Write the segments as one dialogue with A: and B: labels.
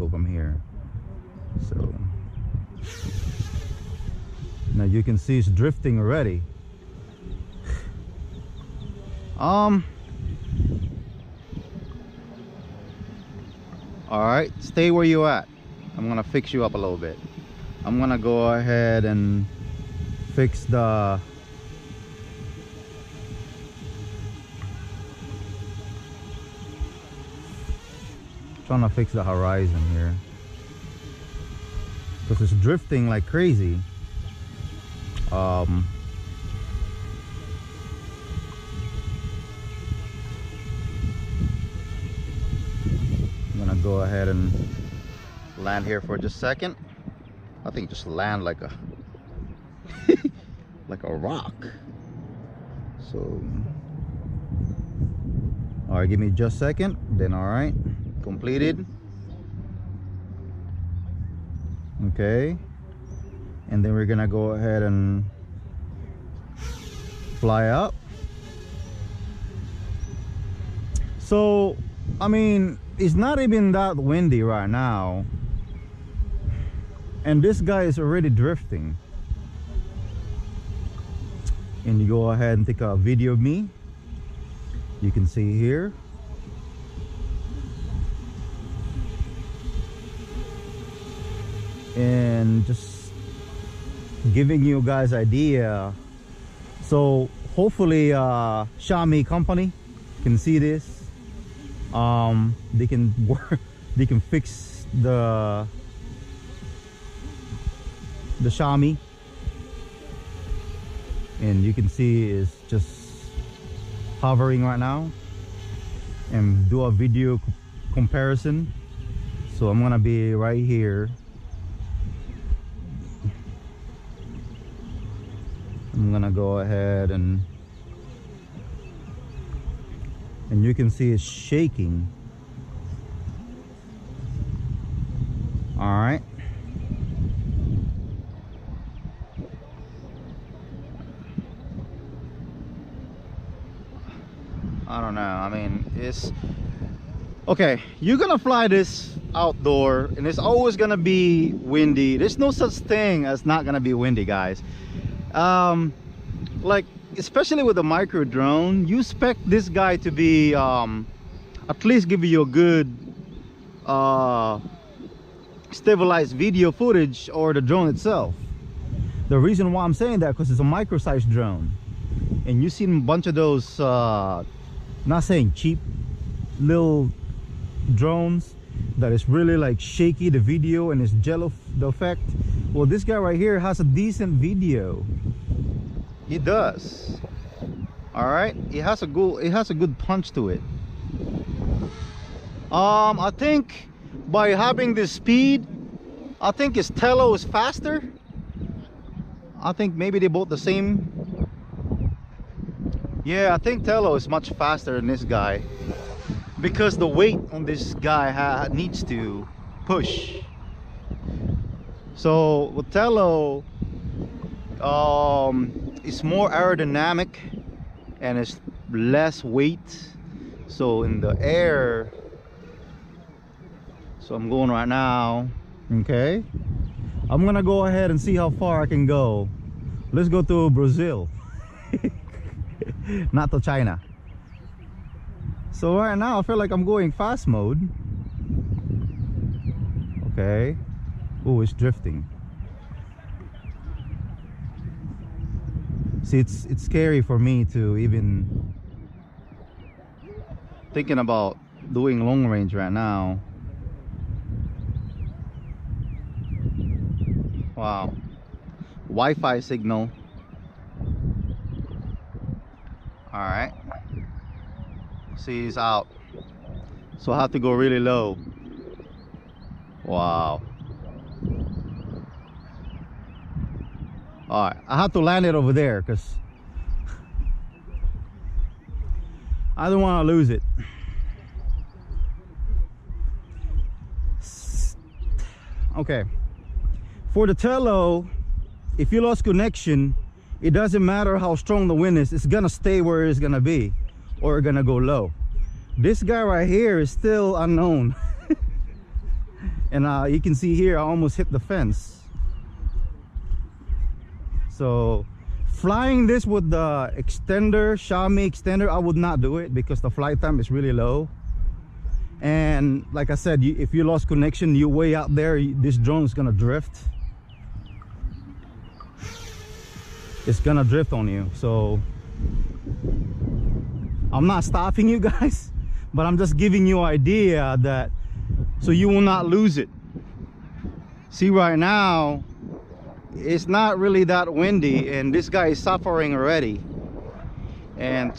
A: go from here. So now you can see it's drifting already. All right, stay where you at. I'm gonna fix you up a little bit. I'm gonna go ahead and fix the trying to fix the horizon here because it's drifting like crazy. I'm gonna go ahead and land here for just a second. I think just land like a like a rock. So all right, give me just a second, then all right, completed. Okay, and then we're gonna go ahead and fly up. So I mean, it's not even that windy right now, and this guy is already drifting. And you go ahead and take a video of me. You can see here. And just giving you guys idea. So hopefully Xiaomi company can see this. They can work, they can fix the Xiaomi, and you can see it's just hovering right now, and do a video comparison. So I'm gonna be right here. I'm gonna go ahead and you can see it's shaking. All right. I don't know. I mean, it's okay. You're gonna fly this outdoor, and it's always gonna be windy. There's no such thing as not gonna be windy, guys. Like, especially with a micro drone, you expect this guy to be at least give you a good stabilized video footage, or the drone itself. The reason why I'm saying that, because it's a micro-sized drone, and you've seen a bunch of those not saying cheap little drones that is really like shaky the video and it's jello the effect. Well, this guy right here has a decent video. He does. All right, it has a good punch to it. I think by having this speed, I think his Tello is faster. I think maybe they both the same. Yeah, I think Tello is much faster than this guy, because the weight on this guy needs to push. So with Tello, it's more aerodynamic and it's less weight. So in the air, so I'm going right now. Okay, I'm gonna go ahead and see how far I can go. Let's go to Brazil. Not to China. So right now I feel like I'm going fast mode. Okay. Oh, it's drifting. See, it's scary for me to even thinking about doing long range right now. Wow. Wi-Fi signal. All right. See, he's out. So I have to go really low. Wow. All right, I have to land it over there because I don't want to lose it. Okay, for the Tello, if you lost connection, it doesn't matter how strong the wind is, it's gonna stay where it's gonna be, or gonna go low. This guy right here is still unknown. And you can see here I almost hit the fence. So flying this with the extender, Xiaomi extender, I would not do it because the flight time is really low. And like I said, if you lost connection, you way out there, this drone is gonna drift. It's gonna drift on you. So I'm not stopping you guys, but I'm just giving you an idea that so you will not lose it. See, right now it's not really that windy and this guy is suffering already. And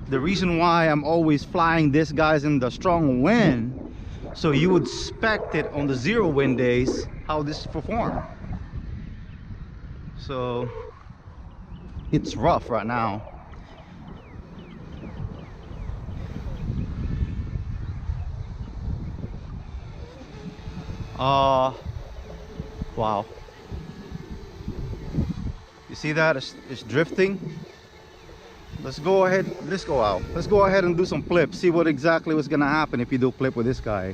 A: the reason why I'm always flying this guys in the strong wind, so you would expect it on the zero wind days how this perform. So it's rough right now. Wow, you see that it's drifting. Let's go ahead, let's go out, let's go ahead and do some flips, see what exactly what's gonna happen if you do flip with this guy.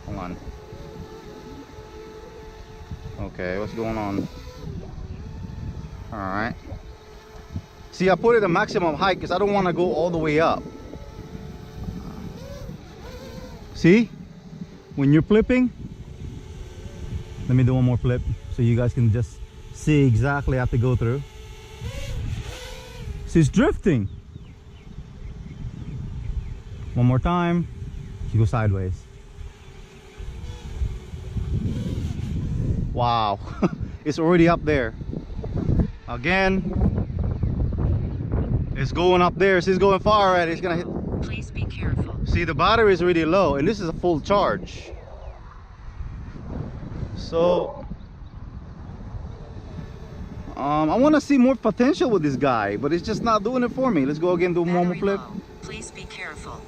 A: Hold on. Okay, what's going on? All right, see, I put it at maximum height because I don't want to go all the way up. See, when you're flipping, let me do one more flip so you guys can just see exactly how to go through. See, it's drifting. One more time, you go sideways. Wow, it's already up there. Again, it's going up there. See, it's going far already. It's gonna hit.
B: Please be careful.
A: See, the battery is really low and this is a full charge. So I want to see more potential with this guy, but it's just not doing it for me. Let's go again, do one more flip.
B: Low. Please be careful.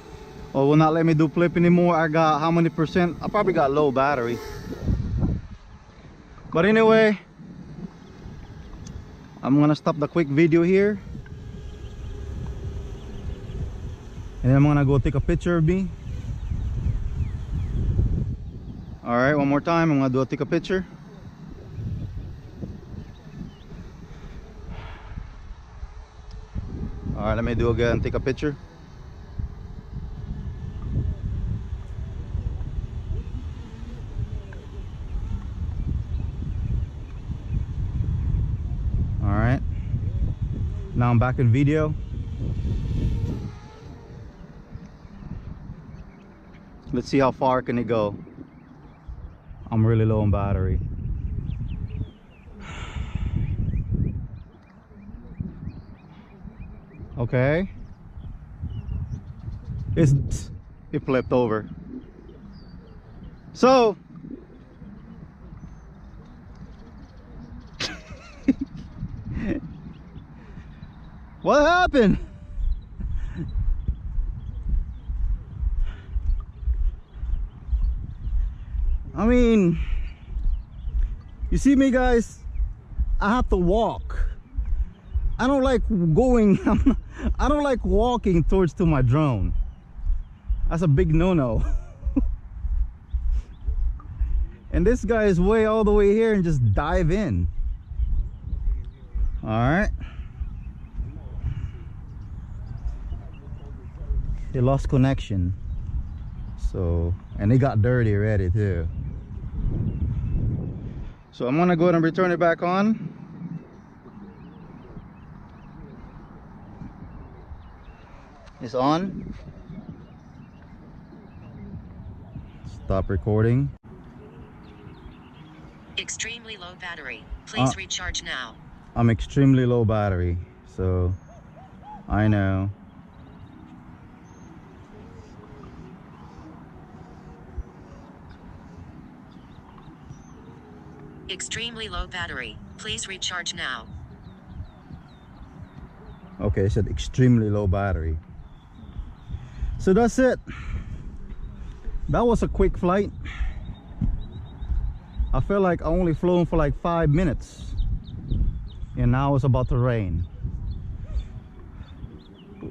A: Oh, will not let me do flip anymore. I got how many percent? I probably got low battery. But anyway, I'm gonna stop the quick video here. And then I'm gonna go take a picture of me. All right, one more time. I'm gonna take a picture. All right, let me do again, take a picture. All right, now I'm back in video. Let's see how far can it go. I'm really low on battery. Okay, it flipped over. So what happened? I mean, you see me guys, I have to walk. I don't like going I don't like walking towards to my drone. That's a big no-no. And this guy is way all the way here and just dive in. All right, he lost connection. So, and it got dirty already too. So I'm gonna go ahead and return it back on. It's on. Stop recording.
B: Extremely low battery. Please recharge now.
A: I'm extremely low battery, so I know.
B: Extremely low battery. Please recharge now.
A: Okay, I said extremely low battery. So that's it. That was a quick flight. I feel like I only flown for like 5 minutes and now it's about to rain.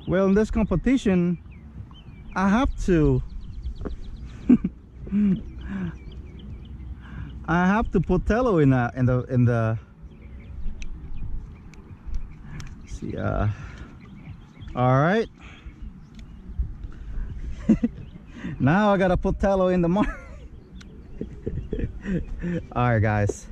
A: Well, in this competition, I have to I have to put Tello in the see all right. Now I gotta put Tello in the mark. All right, guys.